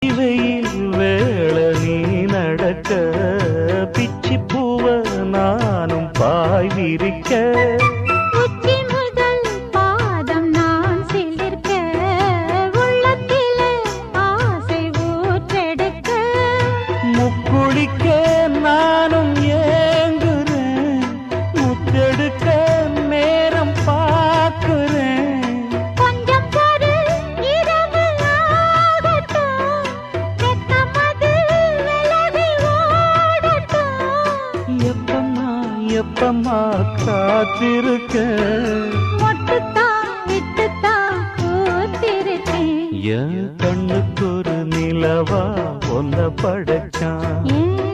வெயில் வேள நீ நடக்க பிச்சி பூவ நானும் பாய் விரிக்க உச்சி முதல் பாதம் நான் சிலிர்க்க உள்ளத்திலே ஆசை ஊற்றெடுக்க முக்குளிக்க நானும் ஏங்குறேன் முத்தெடுக்க நேரம் பார்க்கிறேன் கொஞ்சம் பொறு இரவு ஆகட்டும் வெக்கமது விலகி ஓடட்டும் எப்பம்மா எப்பம்மா காத்திருக்க மொட்டுத்தான் விட்டுத்தான் பூத்திருக்கேன் என் கண்ணுக்கு ஒரு நிலவா ஒன்ன படைச்சான் ஏன்